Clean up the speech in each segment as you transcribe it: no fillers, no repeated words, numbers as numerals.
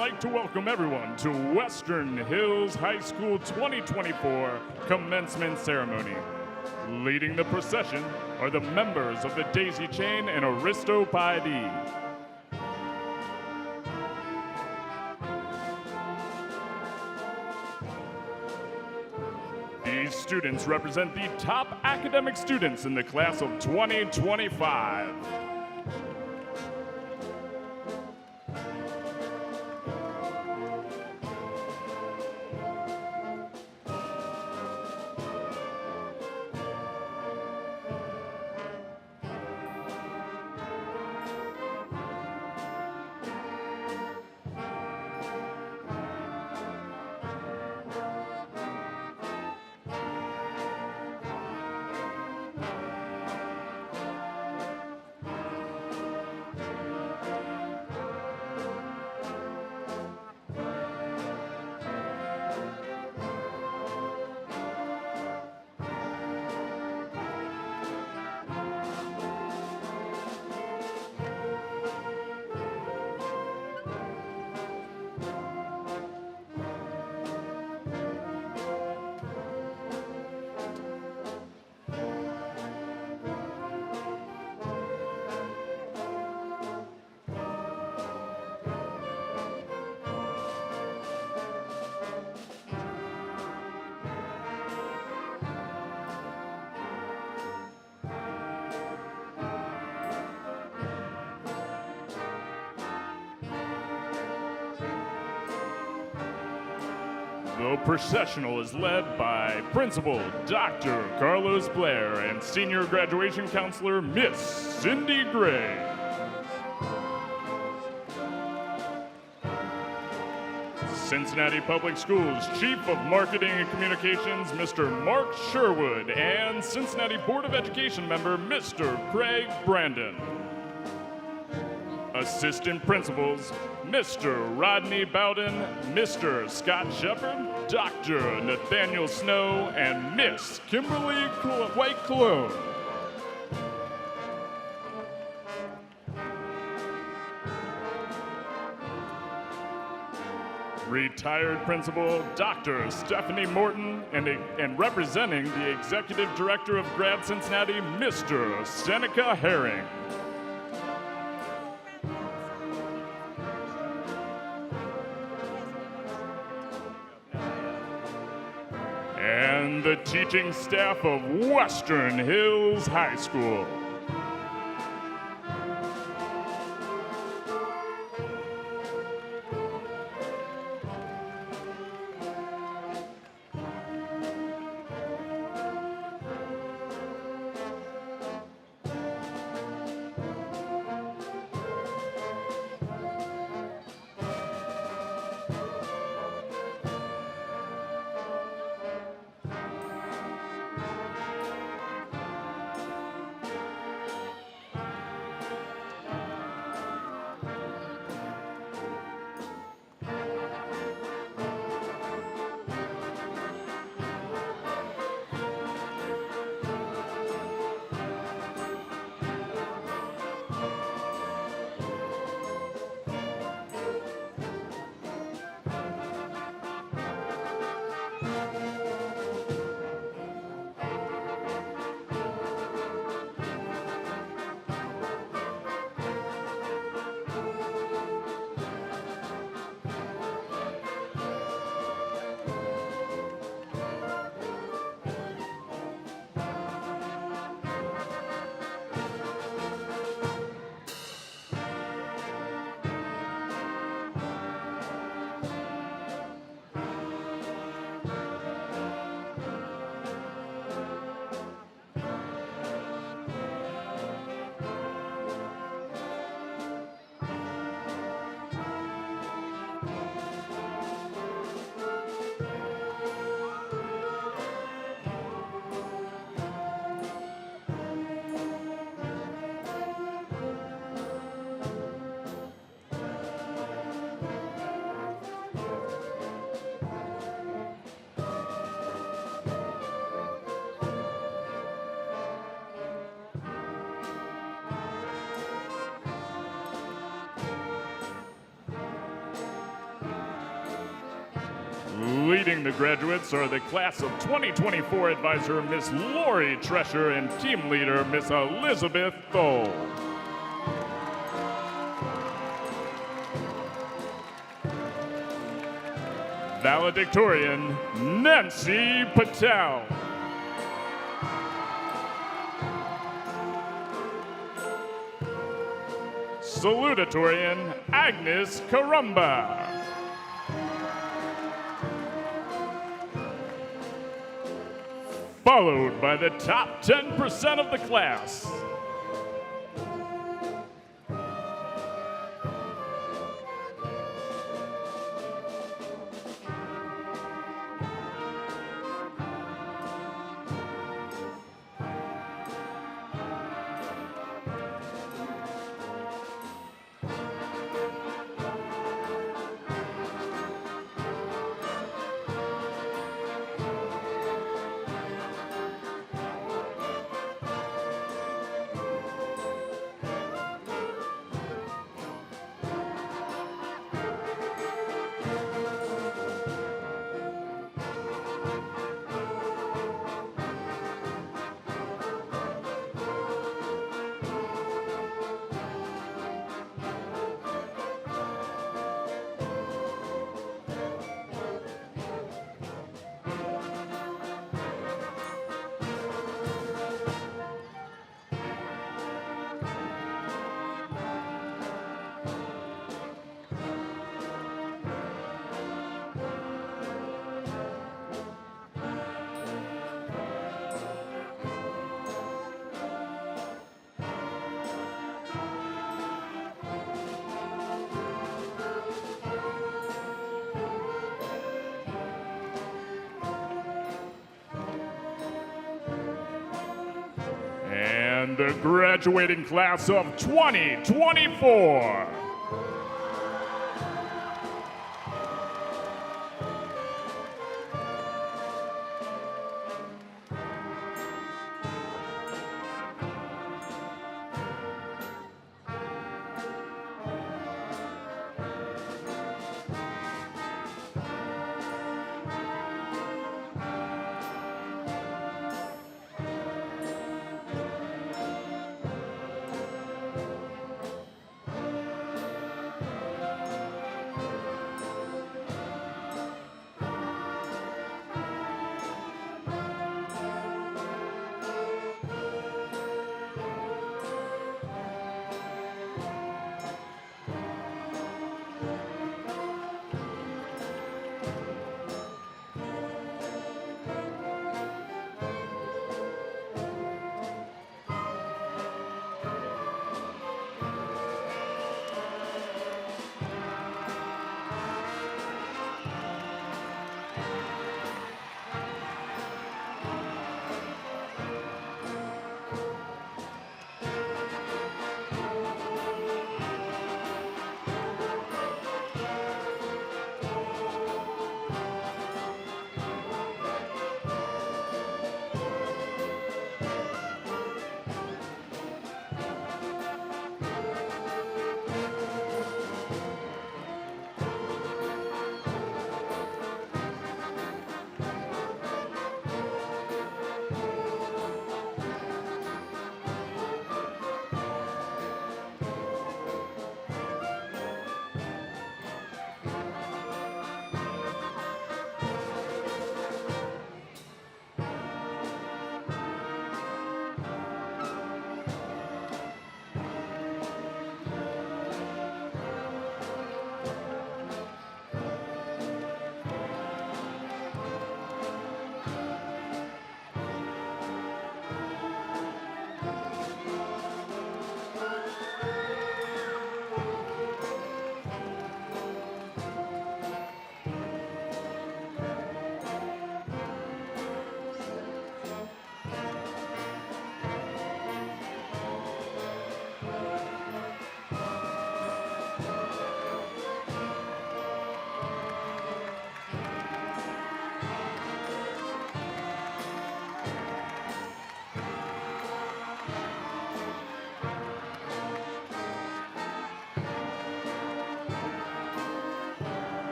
like to welcome everyone to Western Hills High School 2024 Commencement Ceremony. Leading the procession are the members of the Daisy Chain and Aristo Pi D. These students represent the top academic students in the class of 2025. The processional is led by Principal Dr. Carlos Blair and Senior Graduation Counselor Miss Cindy Gray. Cincinnati Public Schools Chief of Marketing and Communications, Mr. Mark Sherwood, and Cincinnati Board of Education member, Mr. Craig Brandon. Assistant Principals, Mr. Rodney Bowden, Mr. Scott Shepard, Dr. Nathaniel Snow, and Miss Kimberly White Cologne. Retired Principal Dr. Stephanie Morton, and representing the Executive Director of Grad Cincinnati, Mr. Seneca Herring. And the teaching staff of Western Hills High School. Leading the graduates are the class of 2024 advisor, Miss Lori Tresher, and team leader, Miss Elizabeth Thole. Valedictorian, Nancy Patel. Salutatorian, Agnes Carumba. Followed by the top 10% of the class. And the graduating class of 2024.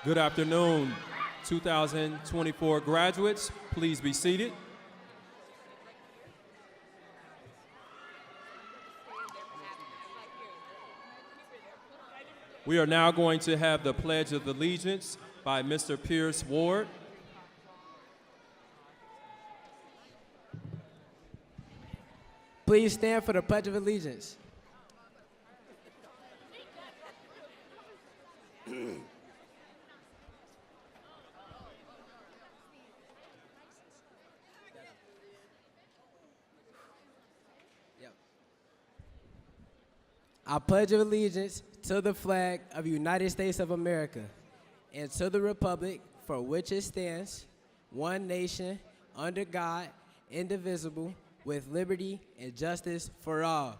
Good afternoon, 2024 graduates. Please be seated. We are now going to have the Pledge of Allegiance by Mr. Pierce Ward. Please stand for the Pledge of Allegiance. I pledge allegiance to the flag of the United States of America and to the republic for which it stands, one nation, under God, indivisible, with liberty and justice for all.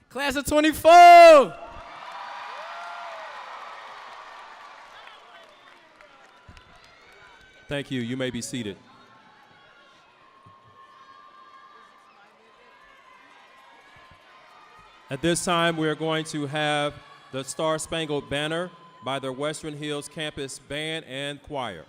Class of 24! Thank you. You may be seated. At this time, we are going to have the Star Spangled Banner by the Western Hills Campus Band and Choir.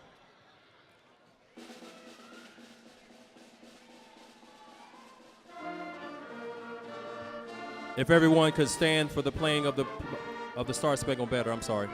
If everyone could stand for the playing of the Star Spangled Banner, I'm sorry.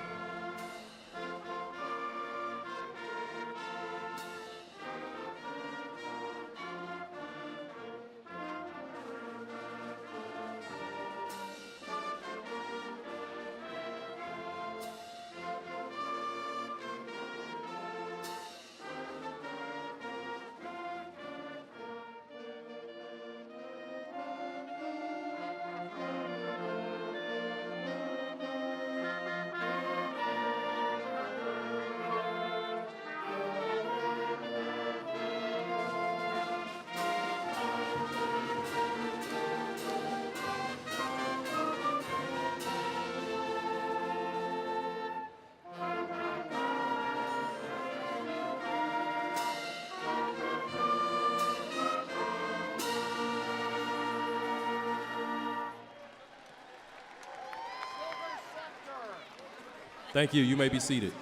Thank you. You may be seated.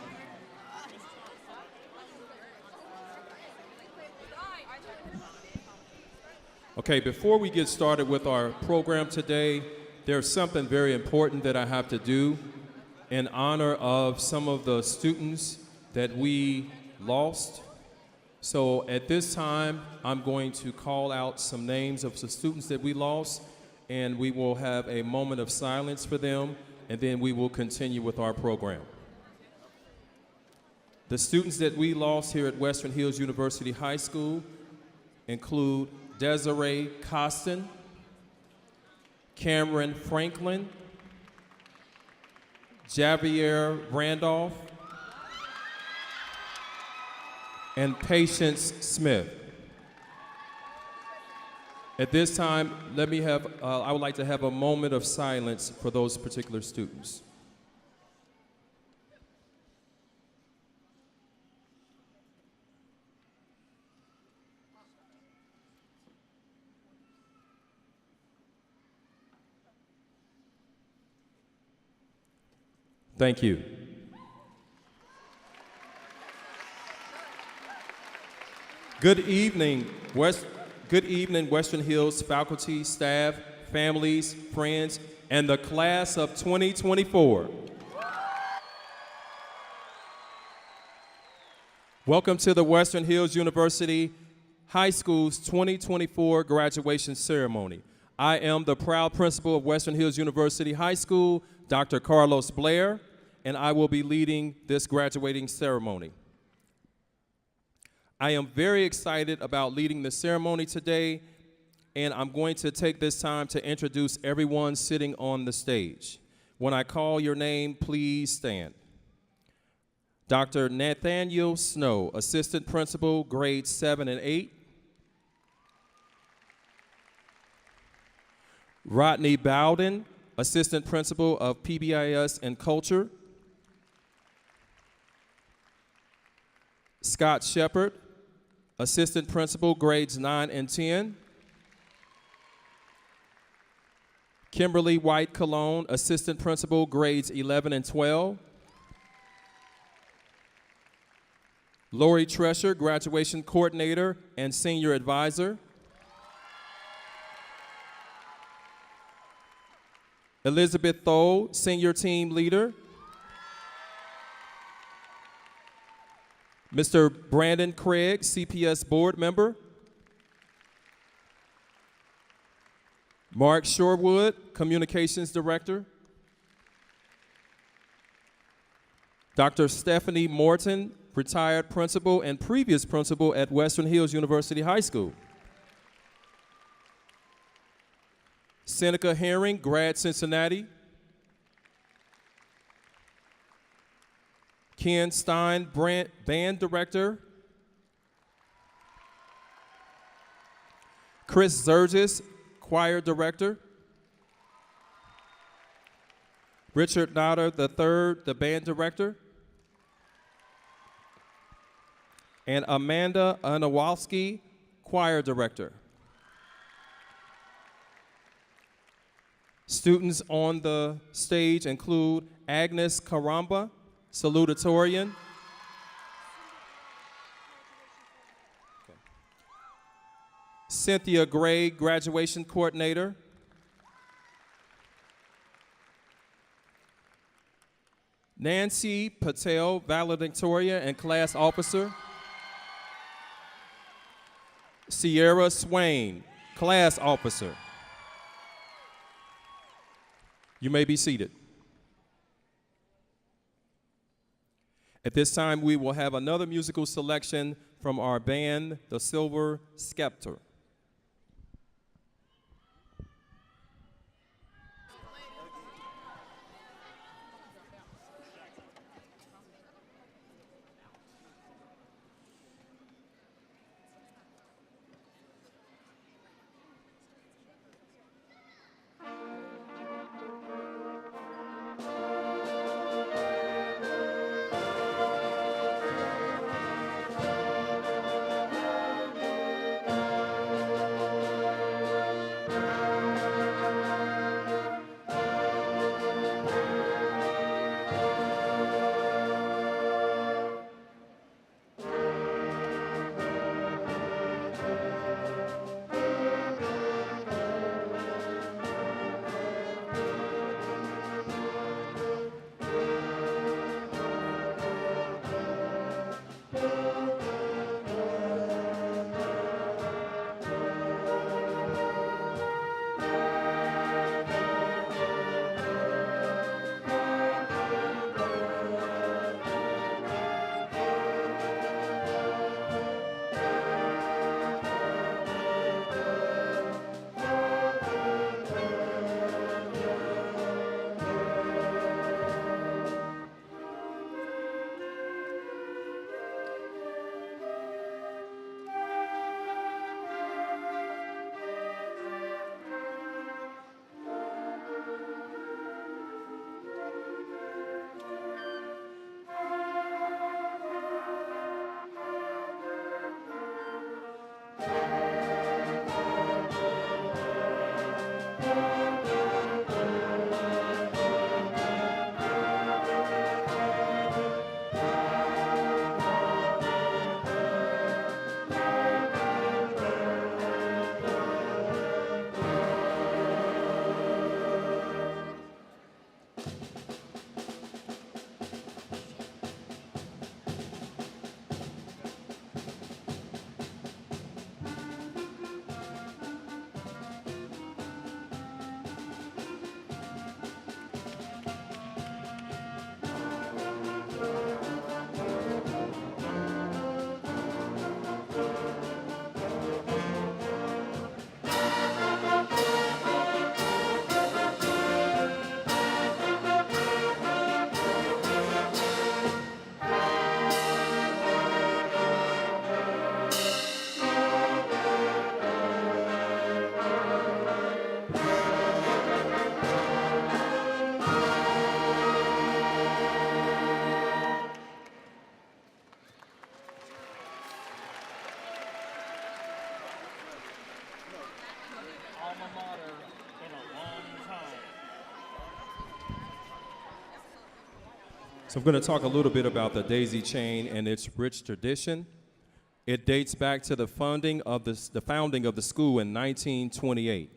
Okay, before we get started with our program today, there's something very important that I have to do in honor of some of the students that we lost. So at this time, I'm going to call out some names of the students that we lost, and we will have a moment of silence for them, and then we will continue with our program. The students that we lost here at Western Hills University High School include Desiree Costin, Cameron Franklin, Javier Randolph, and Patience Smith. At this time, I would like to have a moment of silence for those particular students. Thank you. Good evening, Western Hills faculty, staff, families, friends, and the class of 2024. Welcome to the Western Hills University High School's 2024 graduation ceremony. I am the proud principal of Western Hills University High School, Dr. Carlos Blair, and I will be leading this graduating ceremony. I am very excited about leading the ceremony today, and I'm going to take this time to introduce everyone sitting on the stage. When I call your name, please stand. Dr. Nathaniel Snow, Assistant Principal, grades 7 and 8. Rodney Bowden, Assistant Principal of PBIS and Culture. Scott Shepard, Assistant Principal, grades 9 and 10. Kimberly White Cologne, Assistant Principal, grades 11 and 12. Lori Tresher, Graduation Coordinator and Senior Advisor. Elizabeth Thole, Senior Team Leader. Mr. Brandon Craig, CPS Board Member. Mark Shorewood, Communications Director. Dr. Stephanie Morton, retired principal and previous principal at Western Hills University High School. Seneca Herring, grad Cincinnati. Ken Stein, band director. Chris Zergis, choir director. Richard Notter III, the band director. And Amanda Anawalski, choir director. Students on the stage include Agnes Karamba, salutatorian. Cynthia Gray, graduation coordinator. Nancy Patel, valedictorian and class officer. Sierra Swain, class officer. You may be seated. At this time, we will have another musical selection from our band, the Silver Scepter. So I'm going to talk a little bit about the daisy chain and its rich tradition. It dates back to the founding of the school in 1928.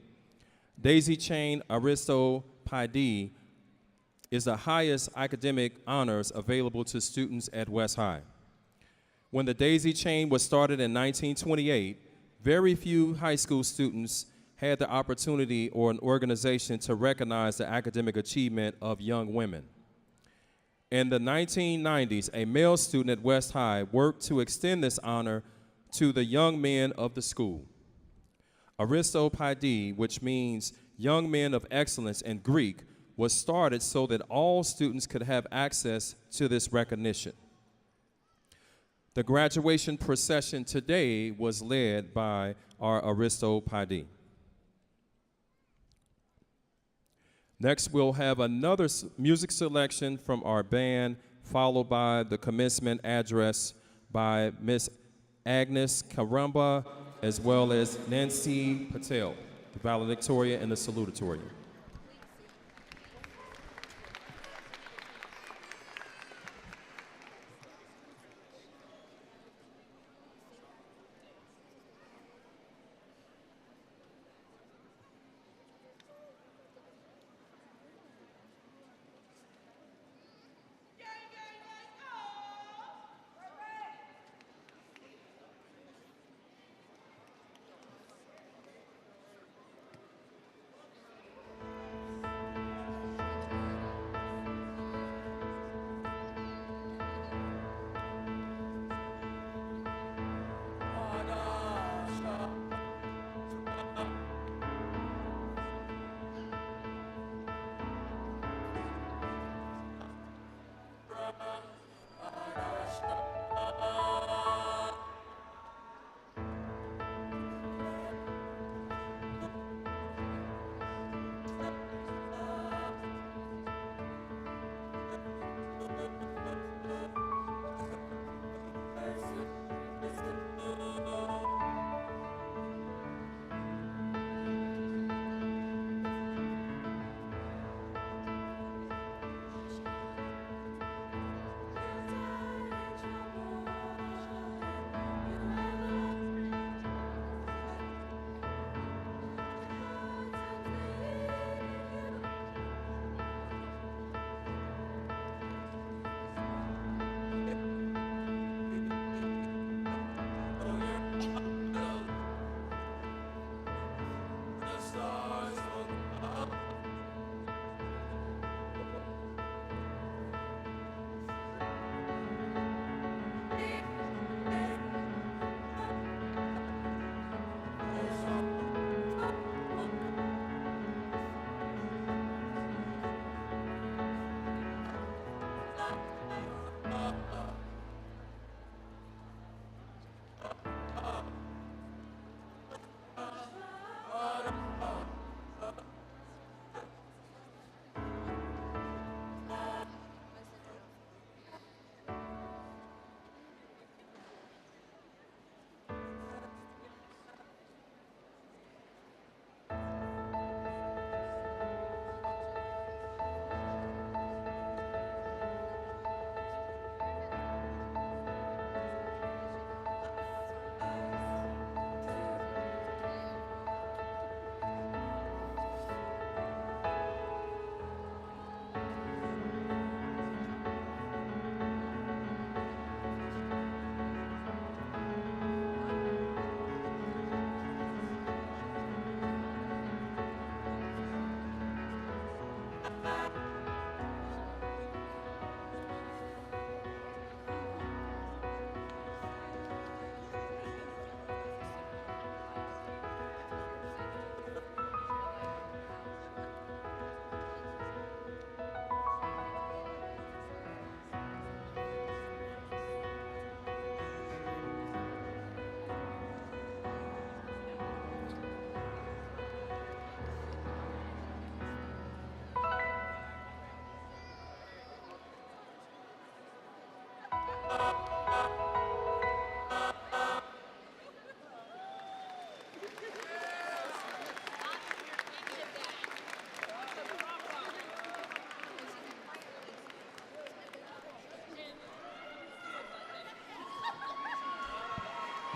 Daisy chain Aristophaidie is the highest academic honors available to students at West High. When the daisy chain was started in 1928, very few high school students had the opportunity or an organization to recognize the academic achievement of young women. In the 1990s, a male student at West High worked to extend this honor to the young men of the school. Aristophaidie, which means young men of excellence in Greek, was started so that all students could have access to this recognition. The graduation procession today was led by our Aristophaidie. Next, we'll have another music selection from our band, followed by the commencement address by Miss Agnes Karamba, as well as Nancy Patel, the valedictorian and the salutatorian.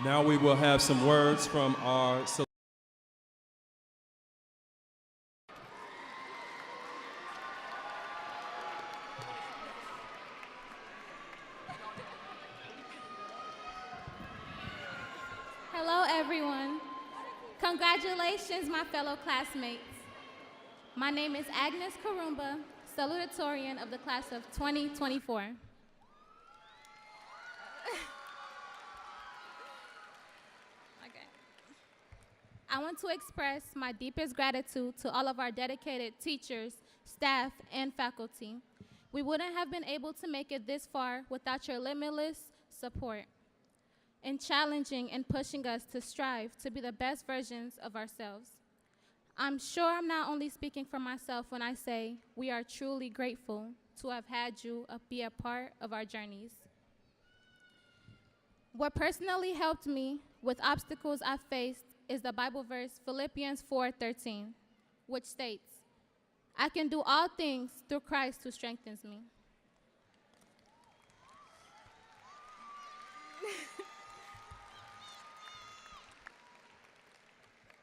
Now we will have some words from our Hello, everyone. Congratulations, my fellow classmates. My name is Agnes Karumba, salutatorian of the class of 2024. I want to express my deepest gratitude to all of our dedicated teachers, staff, and faculty. We wouldn't have been able to make it this far without your limitless support in challenging and pushing us to strive to be the best versions of ourselves. I'm sure I'm not only speaking for myself when I say we are truly grateful to have had you be a part of our journeys. What personally helped me with obstacles I faced is the Bible verse Philippians 4:13, which states, "I can do all things through Christ who strengthens me."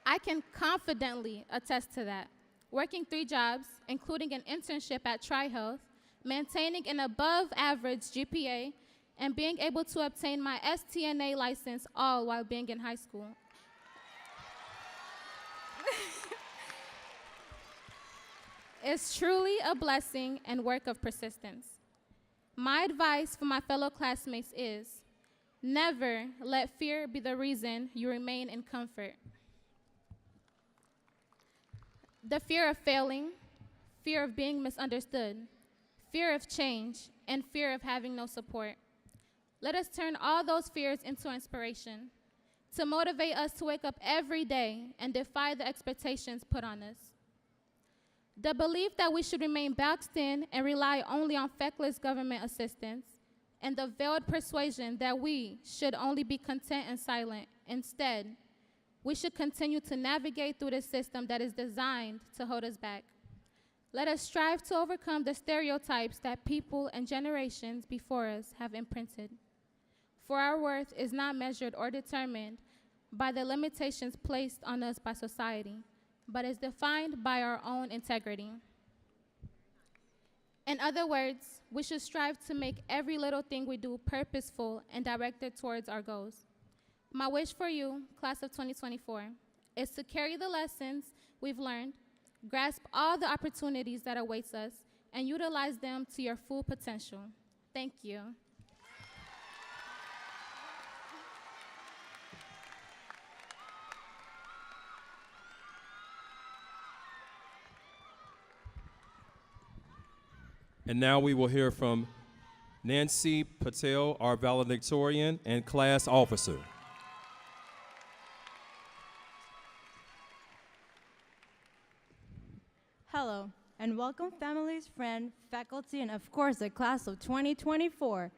I can confidently attest to that. Working 3 jobs, including an internship at TriHealth, maintaining an above-average GPA, and being able to obtain my STNA license all while being in high school. It's truly a blessing and work of persistence. My advice for my fellow classmates is, never let fear be the reason you remain in comfort. The fear of failing, fear of being misunderstood, fear of change, and fear of having no support. Let us turn all those fears into inspiration to motivate us to wake up every day and defy the expectations put on us. The belief that we should remain boxed in and rely only on feckless government assistance, and the veiled persuasion that we should only be content and silent. Instead, we should continue to navigate through this system that is designed to hold us back. Let us strive to overcome the stereotypes that people and generations before us have imprinted. For our worth is not measured or determined by the limitations placed on us by society, but is defined by our own integrity. In other words, we should strive to make every little thing we do purposeful and directed towards our goals. My wish for you, class of 2024, is to carry the lessons we've learned, grasp all the opportunities that awaits us, and utilize them to your full potential. Thank you. And now we will hear from Nancy Patel, our valedictorian and class officer. Hello, and welcome families, friends, faculty, and of course the class of 2024.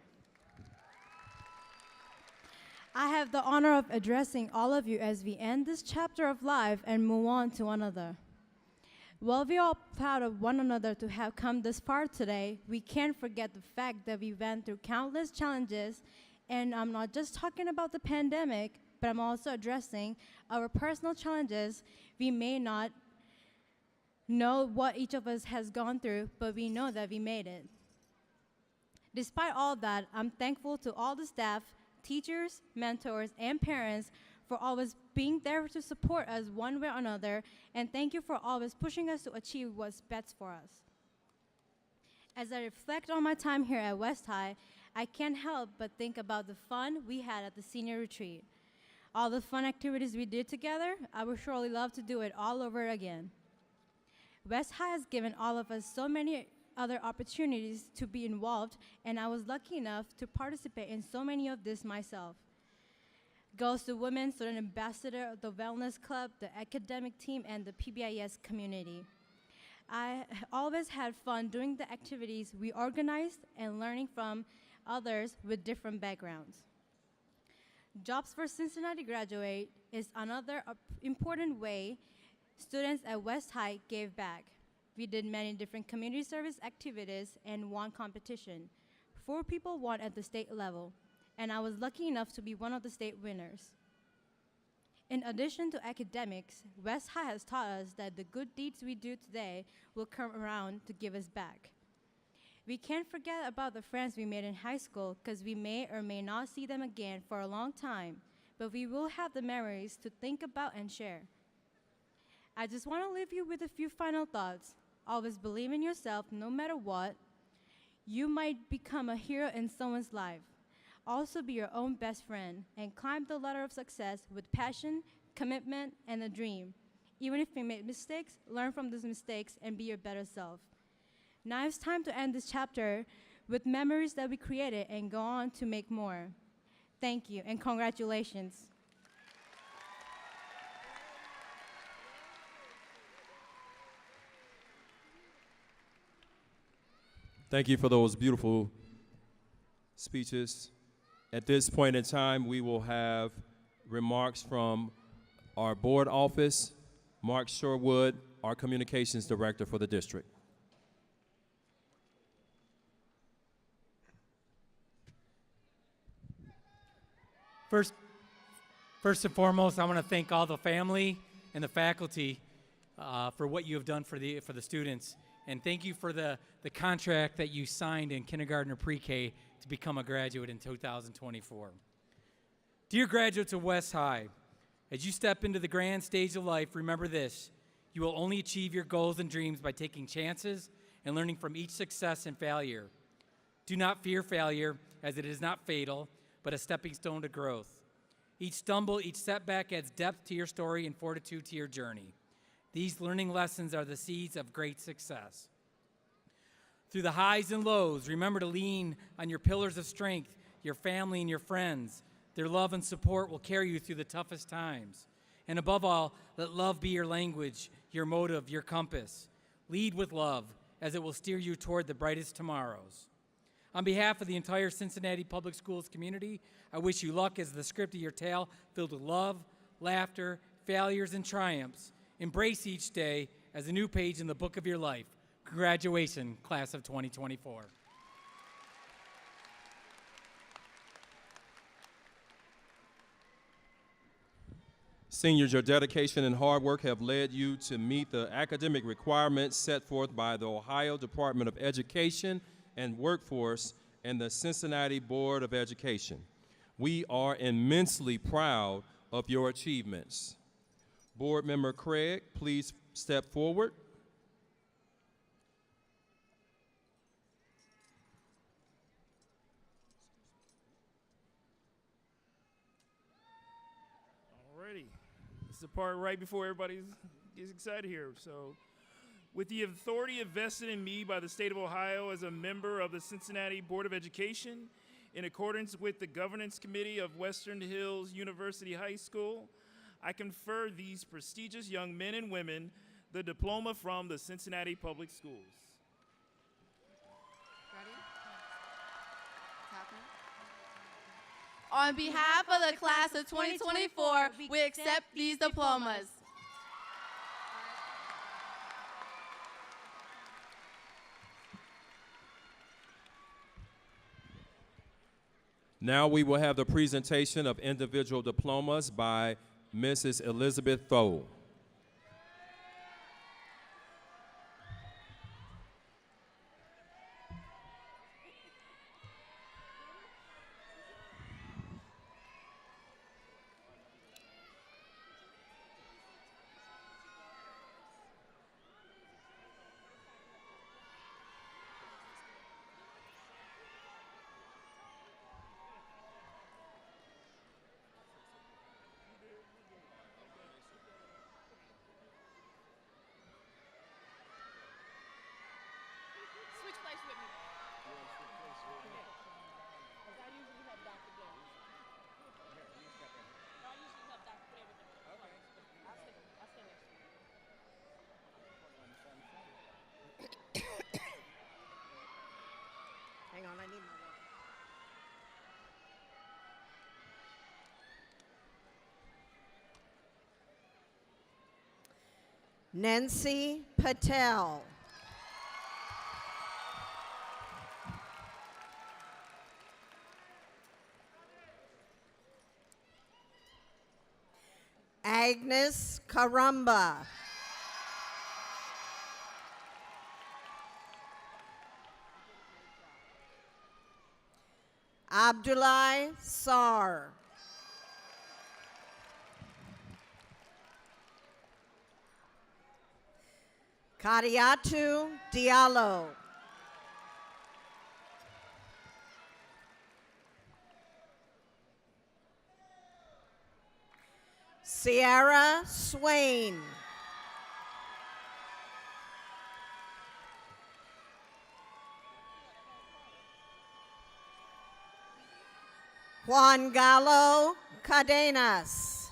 I have the honor of addressing all of you as we end this chapter of life and move on to another. While we are all proud of one another to have come this far today, we can't forget the fact that we went through countless challenges, and I'm not just talking about the pandemic, but I'm also addressing our personal challenges. We may not know what each of us has gone through, but we know that we made it. Despite all that, I'm thankful to all the staff, teachers, mentors, and parents for always being there to support us one way or another, and thank you for always pushing us to achieve what's best for us. As I reflect on my time here at West High, I can't help but think about the fun we had at the senior retreat. All the fun activities we did together, I would surely love to do it all over again. West High has given all of us so many other opportunities to be involved, and I was lucky enough to participate in so many of this myself. Goes to Women Student Ambassador of the Wellness Club, the academic team, and the PBIS community. I always had fun doing the activities we organized and learning from others with different backgrounds. Jobs for Cincinnati Graduate is another important way students at West High gave back. We did many different community service activities and won competition. 4 people won at the state level. and I was lucky enough to be one of the state winners. In addition to academics, West High has taught us that the good deeds we do today will come around to give us back. We can't forget about the friends we made in high school because we may or may not see them again for a long time, but we will have the memories to think about and share. I just want to leave you with a few final thoughts. Always believe in yourself no matter what. You might become a hero in someone's life. Also be your own best friend and climb the ladder of success with passion, commitment, and a dream. Even if you make mistakes, learn from those mistakes and be your better self. Now it's time to end this chapter with memories that we created and go on to make more. Thank you and congratulations. Thank you for those beautiful speeches. At this point in time, we will have remarks from our board office, Mark Sherwood, our communications director for the district. First and foremost, I want to thank all the family and the faculty for what you have done for the students. And thank you for the contract that you signed in kindergarten or pre-K to become a graduate in 2024. Dear graduates of West High, as you step into the grand stage of life, remember this: you will only achieve your goals and dreams by taking chances and learning from each success and failure. Do not fear failure, as it is not fatal, but a stepping stone to growth. Each stumble, each setback adds depth to your story and fortitude to your journey. These learning lessons are the seeds of great success. Through the highs and lows, remember to lean on your pillars of strength, your family and your friends. Their love and support will carry you through the toughest times. And above all, let love be your language, your motive, your compass. Lead with love, as it will steer you toward the brightest tomorrows. On behalf of the entire Cincinnati Public Schools community, I wish you luck as the script of your tale filled with love, laughter, failures, and triumphs. Embrace each day as a new page in the book of your life. Congratulations, class of 2024. Seniors, your dedication and hard work have led you to meet the academic requirements set forth by the Ohio Department of Education and Workforce and the Cincinnati Board of Education. We are immensely proud of your achievements. Board Member Craig, please step forward. Alrighty, this is the part right before everybody gets excited here. So, with the authority vested in me by the state of Ohio as a member of the Cincinnati Board of Education, in accordance with the Governance Committee of Western Hills University High School, I confer these prestigious young men and women the diploma from the Cincinnati Public Schools. Ready? On behalf of the class of 2024, we accept these diplomas. Now we will have the presentation of individual diplomas by Mrs. Elizabeth Tho. Switch place with me. I usually have Dr. Blair. I usually have Dr. Blair with me. Okay. I'll stay next to you. Hang on, I need my water. Nancy Patel. Agnes Karumba. Abdullah Sar. Kadiatu Diallo. Sierra Swain. Juan Galo Cadenas.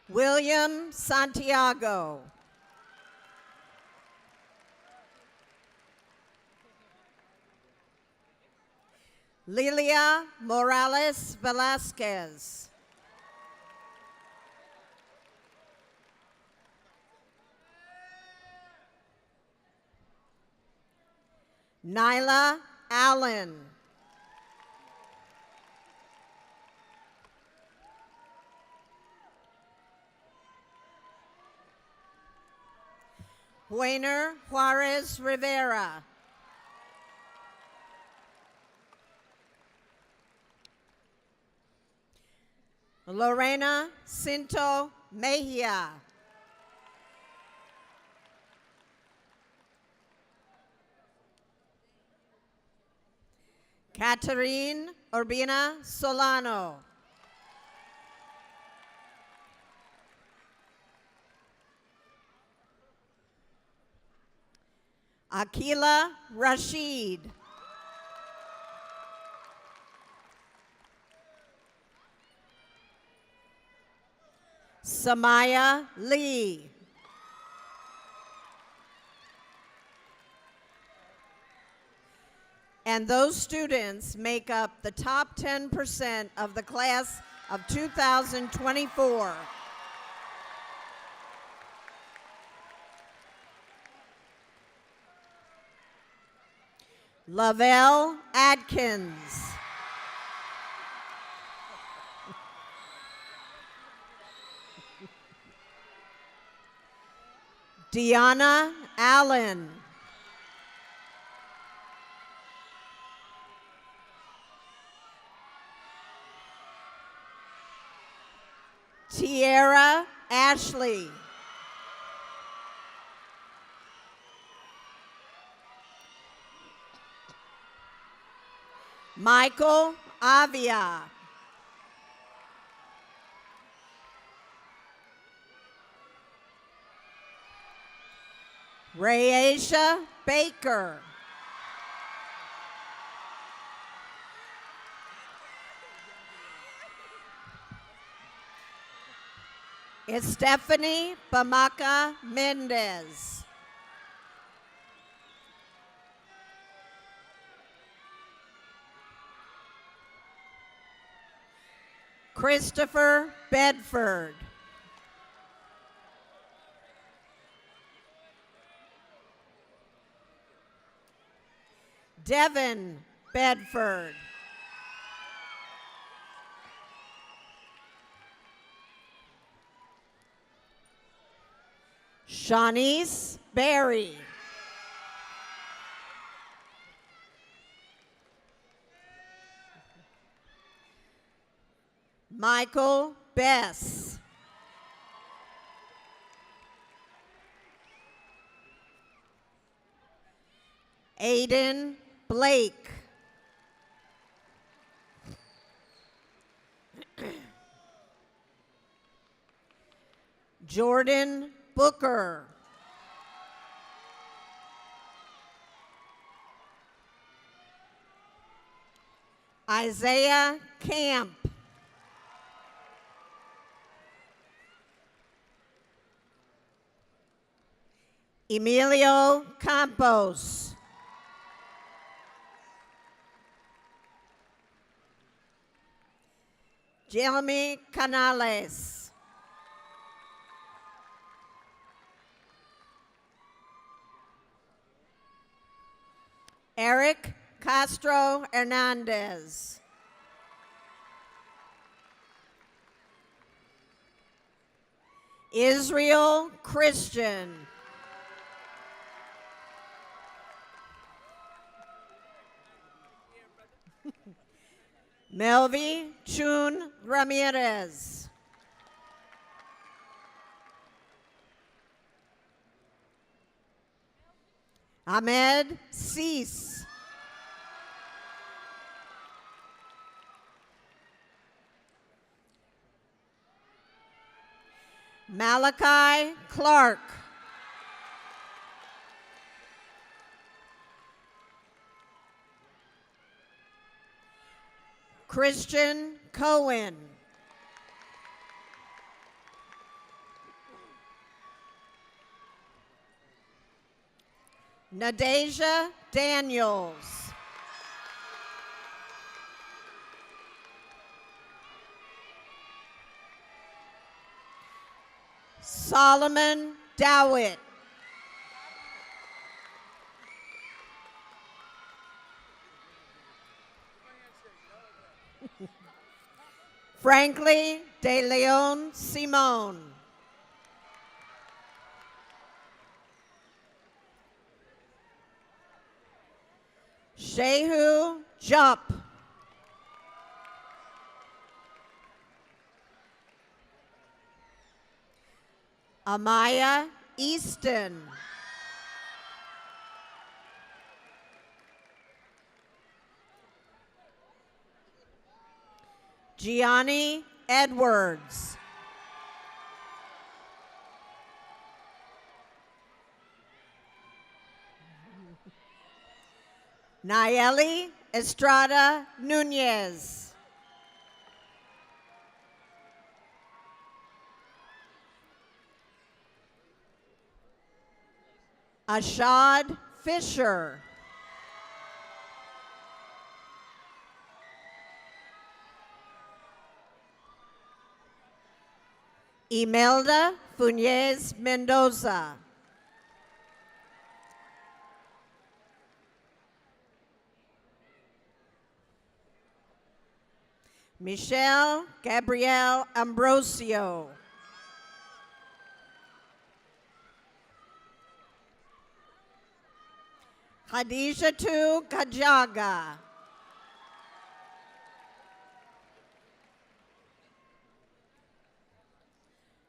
William Santiago. Lilia Morales Velasquez. Nyla Allen. Wayner Juarez Rivera. Lorena Cinto Mejia. Catherine Urbina Solano. Akila Rashid. Samaya Lee. And those students make up the top 10% of the class of 2024. Lavelle Adkins. Deanna Allen. Tierra Ashley. Michael Avia. Rayesha Baker. Stephanie Bamaka Mendez. Christopher Bedford. Devin Bedford. Shanice Berry. Michael Bess. Aiden Blake. Jordan Booker. Isaiah Camp. Emilio Campos. Jeremy Canales. Eric Castro Hernandez. Israel Christian. Melvi Chun Ramirez. Ahmed Cease. Malachi Clark. Christian Cohen. Nadeja Daniels. Solomon Dowett. Frankly De Leon Simone. Shehu Jupp. Amaya Easton. Gianni Edwards. Nayeli Estrada Nunez. Ashad Fisher. Imelda Funes Mendoza. Michelle Gabrielle Ambrosio. Khadijatu Kajaga.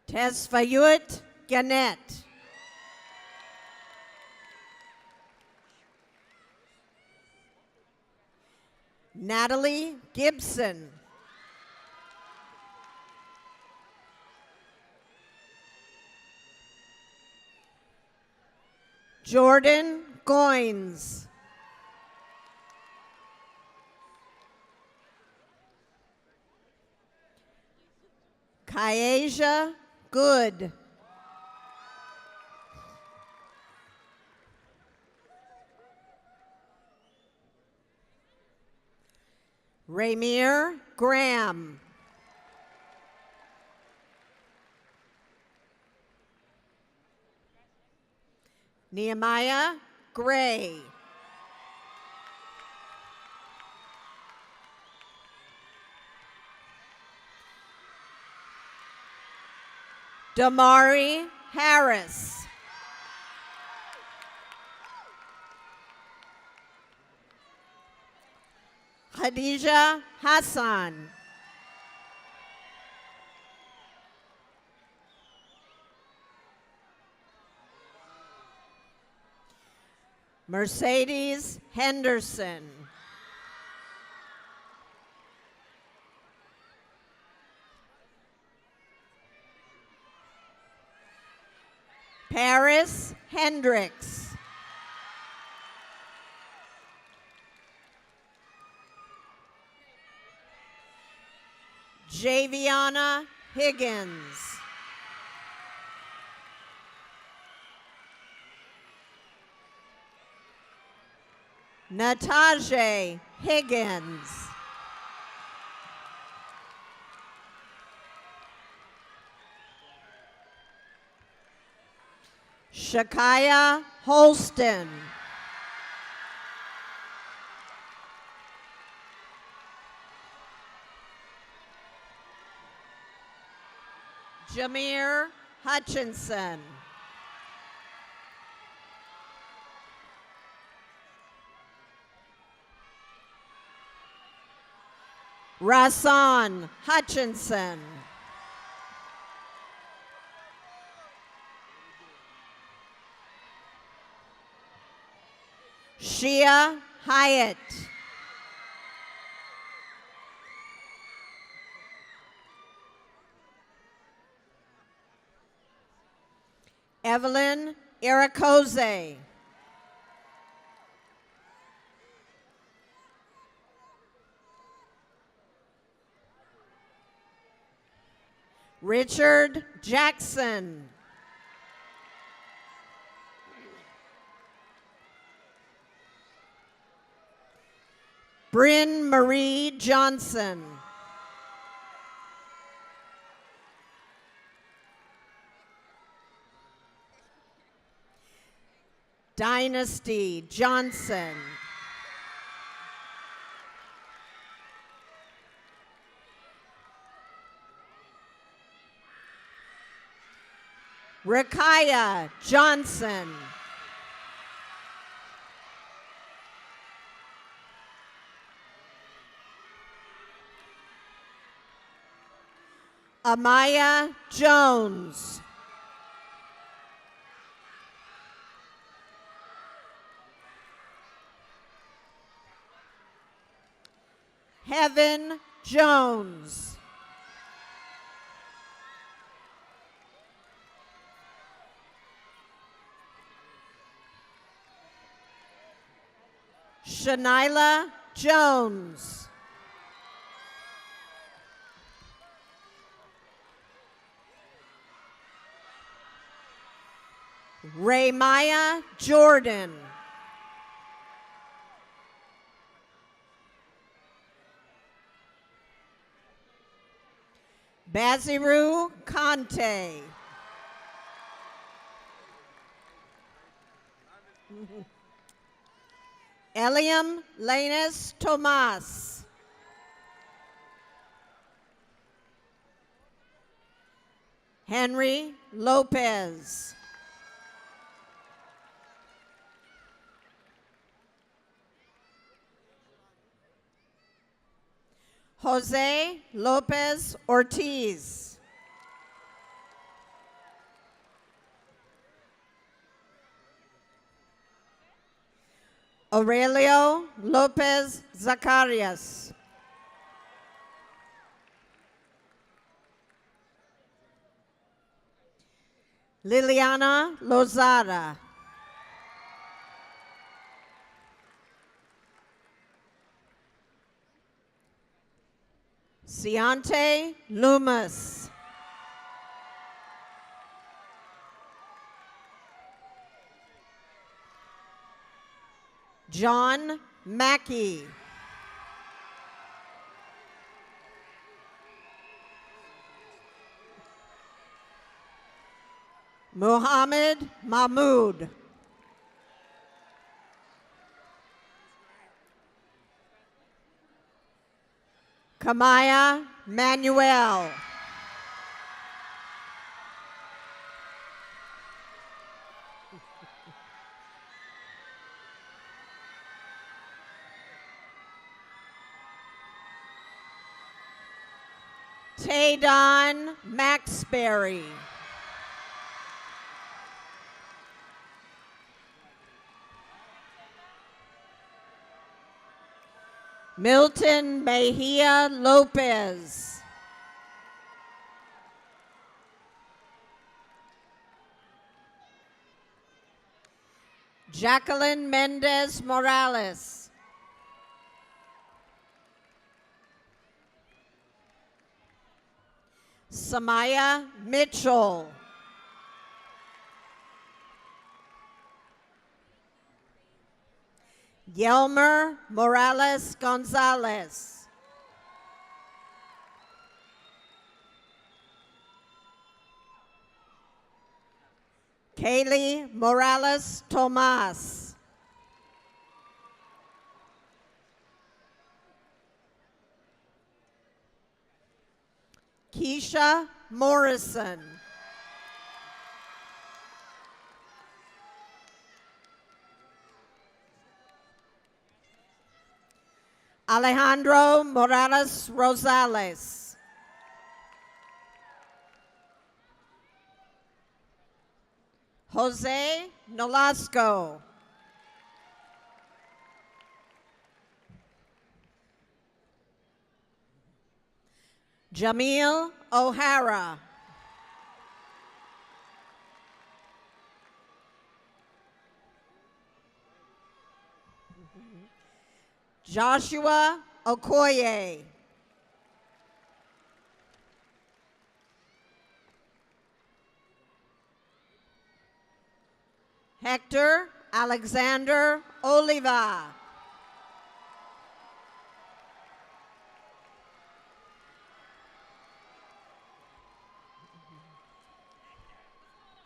Tesfayut Gannett. Natalie Gibson. Jordan Goins. Kyasia Good. Ramir Graham. Nehemiah Gray. Damari Harris. Khadija Hassan. Mercedes Henderson. Paris Hendricks. Javiana Higgins. Natajah Higgins. Shakaya Holston. Jameer Hutchinson. Rasan Hutchinson. Shia Hyatt. Evelyn Irakoze. Richard Jackson. Bryn Marie Johnson. Dynasty Johnson. Rakaya Johnson. Amaya Jones. Heaven Jones. Shanila Jones. Raymaya Jordan. Baziru Conte. Eliam Lanus Tomas. Henry Lopez. Jose Lopez Ortiz. Aurelio Lopez Zacarias. Liliana Lozada. Ciante Loomis. John Mackey. Muhammad Mahmoud. Kamaya Manuel. Taydon Maxberry. Milton Mejia Lopez. Jacqueline Mendez Morales. Samaya Mitchell. Yelmer Morales Gonzalez. Kaylee Morales Tomas. Keisha Morrison. Alejandro Morales Rosales. Jose Nolasco. Jamil O'Hara. Joshua Okoye. Hector Alexander Oliva.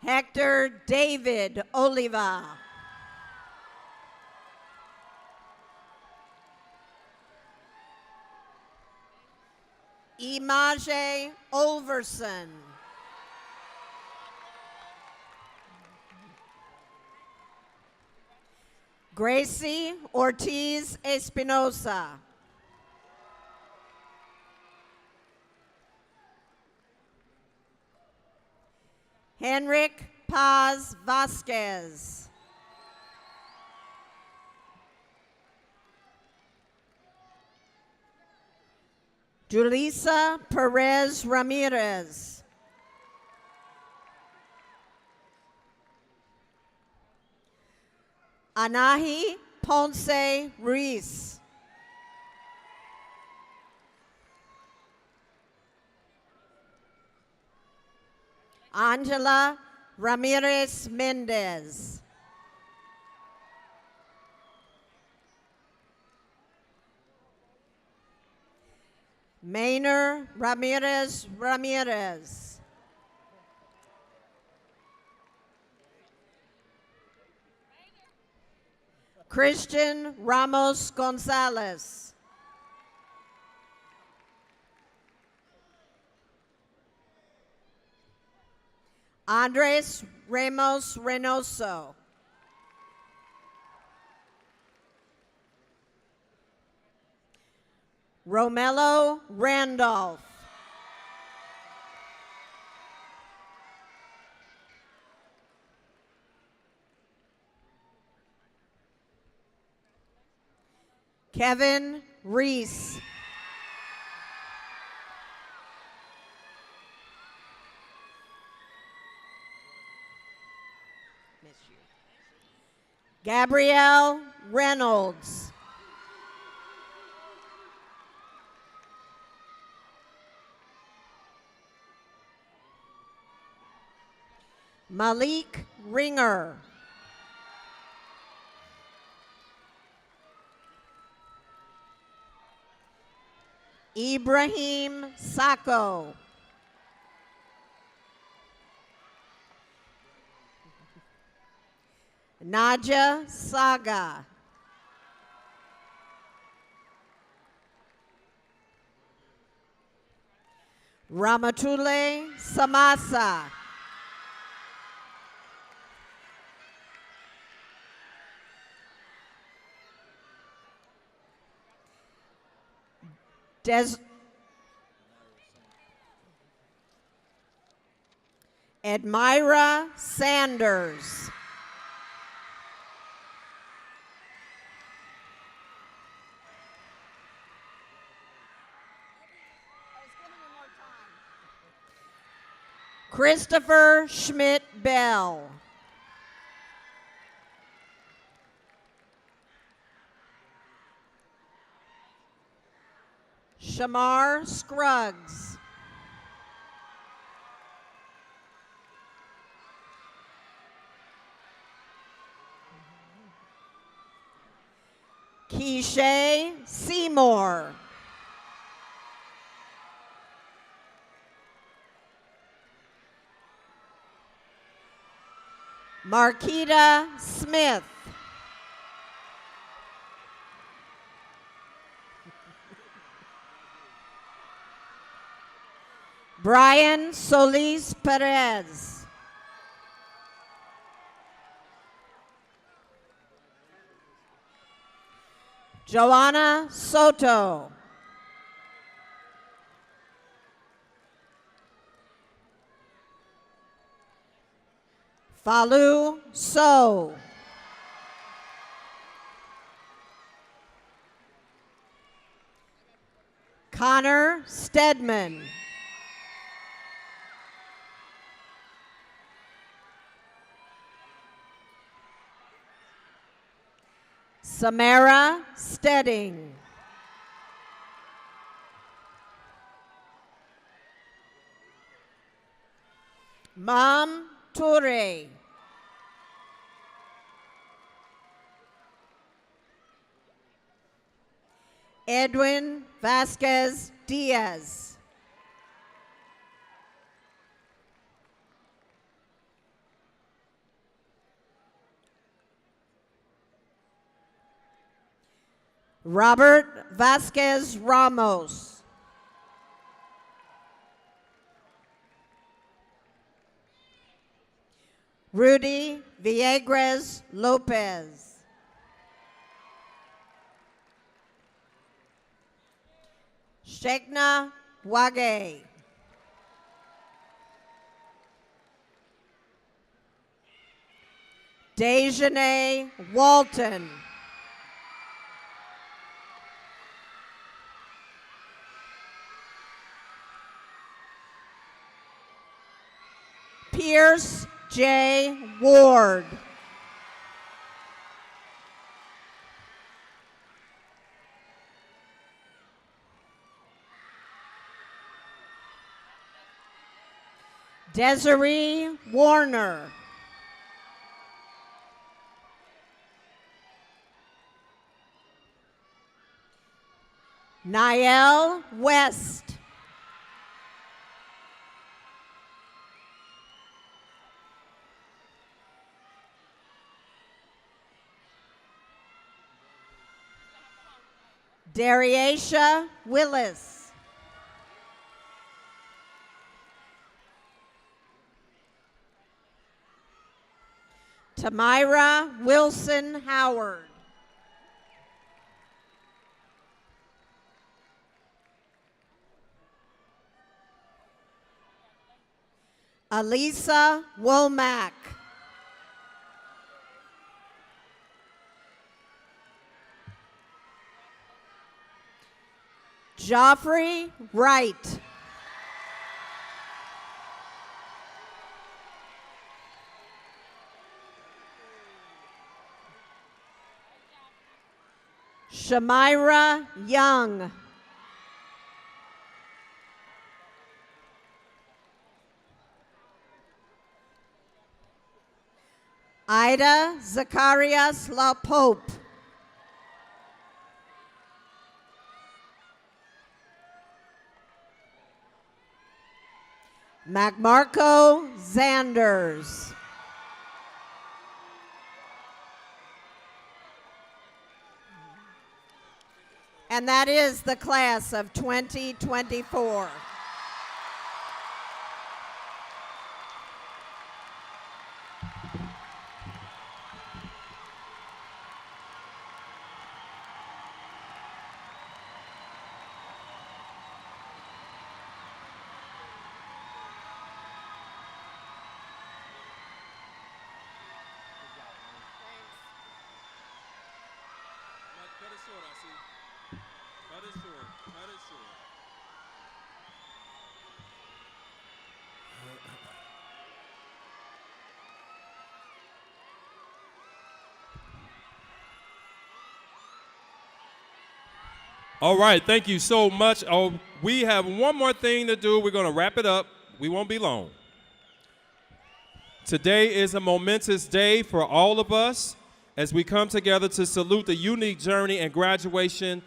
Hector David Oliva. Imaje Overson. Gracie Ortiz Espinosa. Henrik Paz Vasquez. Julissa Perez Ramirez. Anahi Ponce Ruiz. Angela Ramirez Mendez. Maynor Ramirez Ramirez. Christian Ramos Gonzalez. Andres Ramos Reynoso. Romello Randolph. Kevin Reese. Gabrielle Reynolds. Malik Ringer. Ibrahim Sacco. Naja Saga. Ramatule Samasa. Admira Sanders. Christopher Schmidt Bell. Shamar Scruggs. Keisha Seymour. Marquita Smith. Brian Solis Perez. Joanna Soto. Falu So. Connor Stedman. Samara Stedding. Mam Toure. Edwin Vasquez Diaz. Robert Vasquez Ramos. Rudy Villegas Lopez. Shekna Wage. Dejanae Walton. Pierce J. Ward. Desiree Warner. Niall West. Dariacia Willis. Tamira Wilson Howard. Alisa Womack. Joffrey Wright. Shamira Young. Ida Zacharias La Pope. MacMarco Zanders. And that is the class of 2024. All right, thank you so much. Oh, we have one more thing to do. We're going to wrap it up. We won't be long. Today is a momentous day for all of us as we come together to salute the unique journey and graduation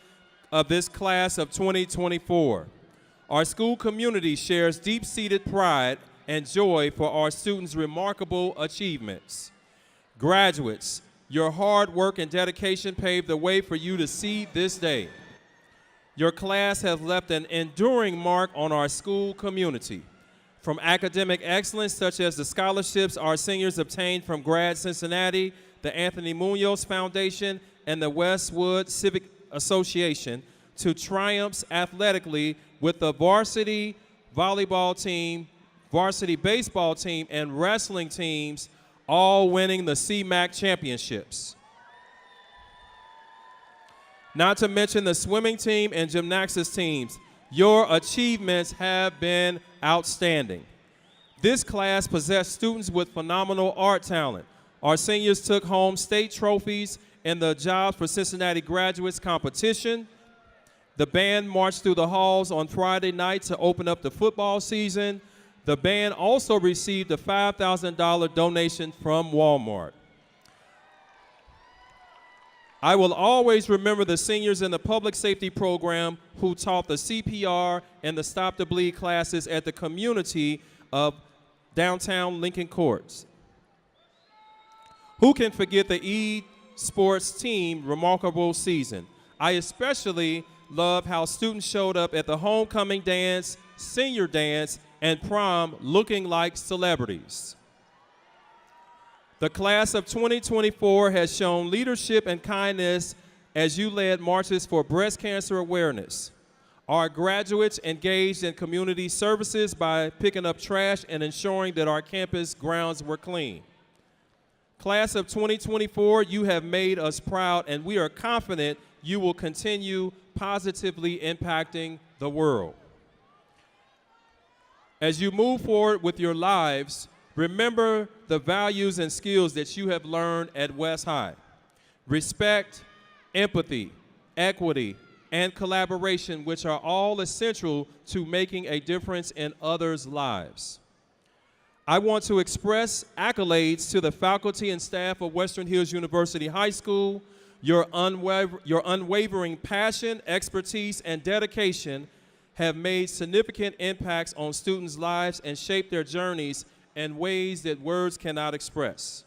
of this class of 2024. Our school community shares deep-seated pride and joy for our students' remarkable achievements. Graduates, your hard work and dedication paved the way for you to see this day. Your class has left an enduring mark on our school community. from academic excellence, such as the scholarships our seniors obtained from Grad Cincinnati, the Anthony Munoz Foundation, and the Westwood Civic Association, to triumphs athletically with the varsity volleyball team, varsity baseball team, and wrestling teams, all winning the CMAC championships. Not to mention the swimming team and gymnastics teams. Your achievements have been outstanding. This class possessed students with phenomenal art talent. Our seniors took home state trophies in the Jobs for Cincinnati Graduates competition. The band marched through the halls on Friday night to open up the football season. The band also received a $5,000 donation from Walmart. I will always remember the seniors in the public safety program who taught the CPR and the Stop the Bleed classes at the community of downtown Lincoln Courts. Who can forget the e-sports team remarkable season? I especially love how students showed up at the homecoming dance, senior dance, and prom looking like celebrities. The class of 2024 has shown leadership and kindness as you led marches for breast cancer awareness. Our graduates engaged in community services by picking up trash and ensuring that our campus grounds were clean. Class of 2024, you have made us proud, and we are confident you will continue positively impacting the world. As you move forward with your lives, remember the values and skills that you have learned at West High. Respect, empathy, equity, and collaboration, which are all essential to making a difference in others' lives. I want to express accolades to the faculty and staff of Western Hills University High School. Your unwavering passion, expertise, and dedication have made significant impacts on students' lives and shaped their journeys in ways that words cannot express.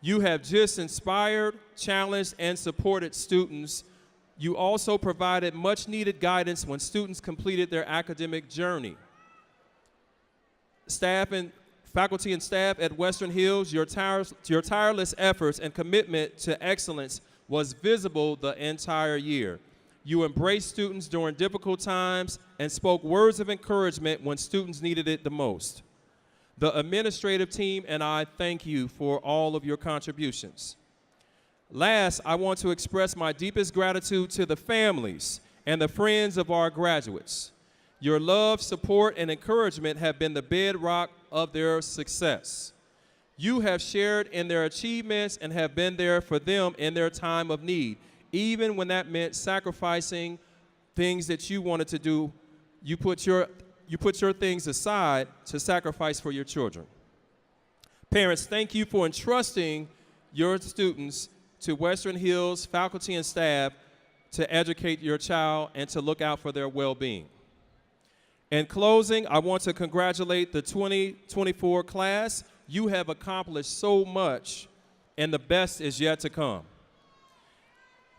You have just inspired, challenged, and supported students. You also provided much-needed guidance when students completed their academic journey. Faculty and staff at Western Hills, your tireless efforts and commitment to excellence was visible the entire year. You embraced students during difficult times and spoke words of encouragement when students needed it the most. The administrative team and I thank you for all of your contributions. Last, I want to express my deepest gratitude to the families and the friends of our graduates. Your love, support, and encouragement have been the bedrock of their success. You have shared in their achievements and have been there for them in their time of need. Even when that meant sacrificing things that you wanted to do, you put your things aside to sacrifice for your children. Parents, thank you for entrusting your students to Western Hills faculty and staff to educate your child and to look out for their well-being. In closing, I want to congratulate the 2024 class. You have accomplished so much, and the best is yet to come.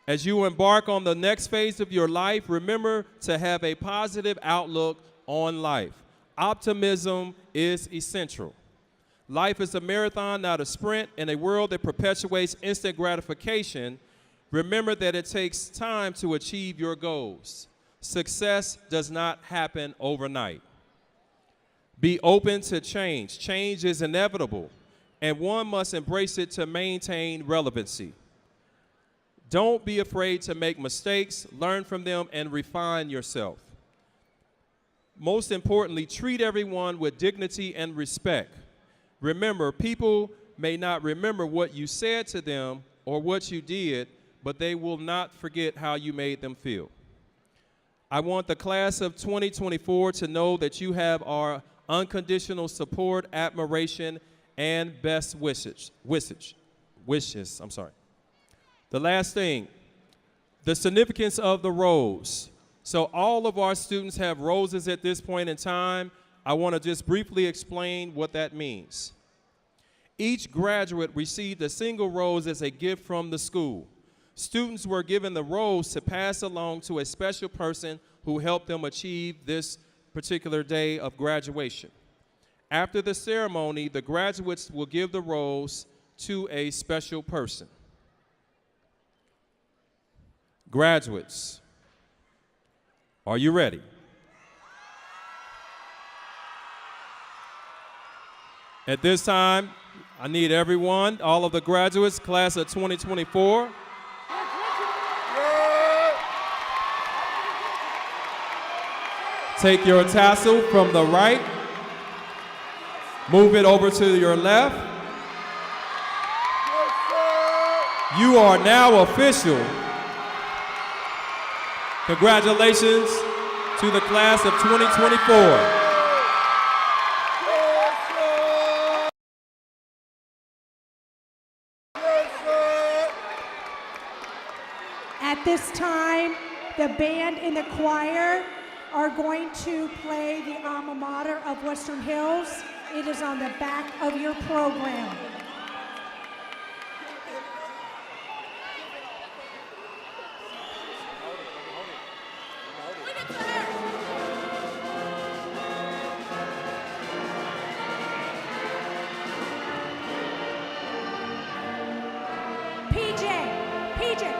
As you embark on the next phase of your life, remember to have a positive outlook on life. Optimism is essential. Life is a marathon, not a sprint. In a world that perpetuates instant gratification, remember that it takes time to achieve your goals. Success does not happen overnight. Be open to change. Change is inevitable, and one must embrace it to maintain relevancy. Don't be afraid to make mistakes, learn from them, and refine yourself. Most importantly, treat everyone with dignity and respect. Remember, people may not remember what you said to them or what you did, but they will not forget how you made them feel. I want the class of 2024 to know that you have our unconditional support, admiration, and best wishes. The last thing, the significance of the rose. So all of our students have roses at this point in time. I want to just briefly explain what that means. Each graduate received a single rose as a gift from the school. Students were given the rose to pass along to a special person who helped them achieve this particular day of graduation. After the ceremony, the graduates will give the roles to a special person. Graduates, are you ready? At this time, I need everyone, all of the graduates, class of 2024. Take your tassel from the right, move it over to your left. You are now official. Congratulations to the class of 2024. At this time, the band and the choir are going to play the alma mater of Western Hills. It is on the back of your program. PJ.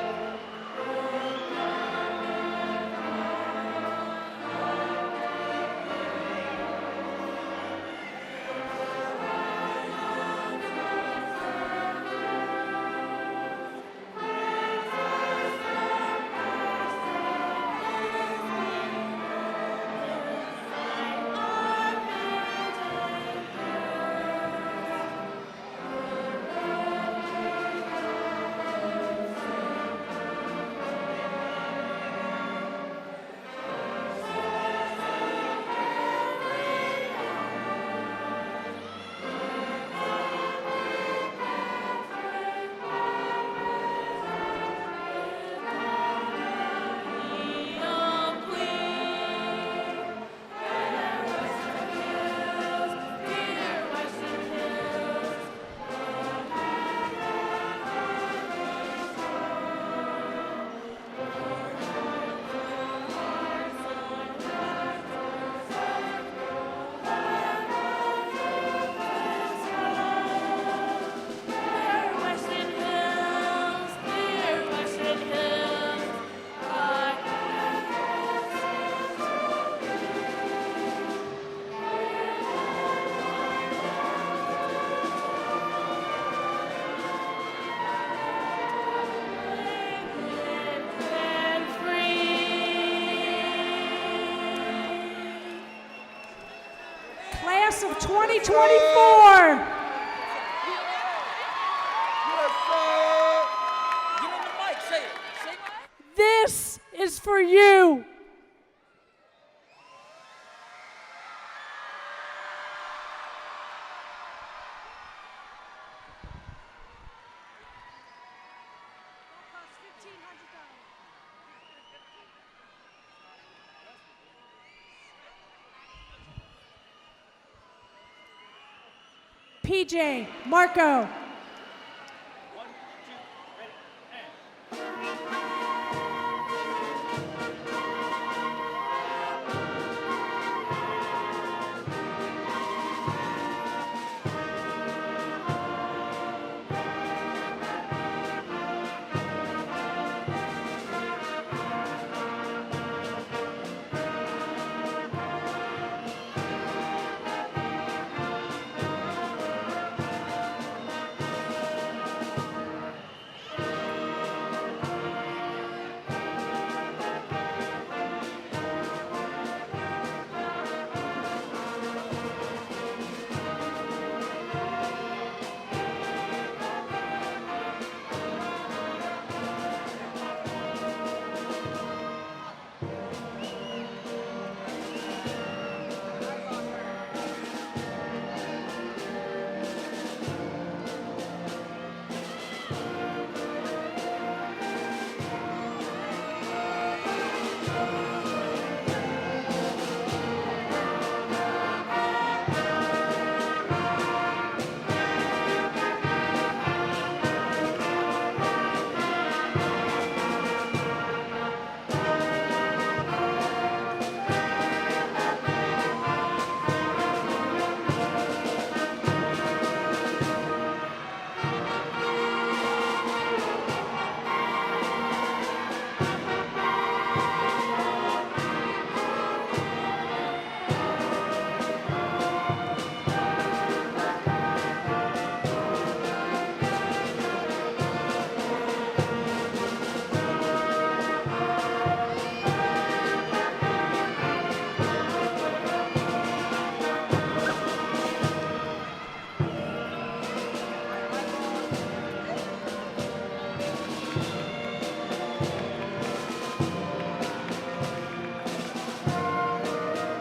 Class of 2024. This is for you. PJ, Marco,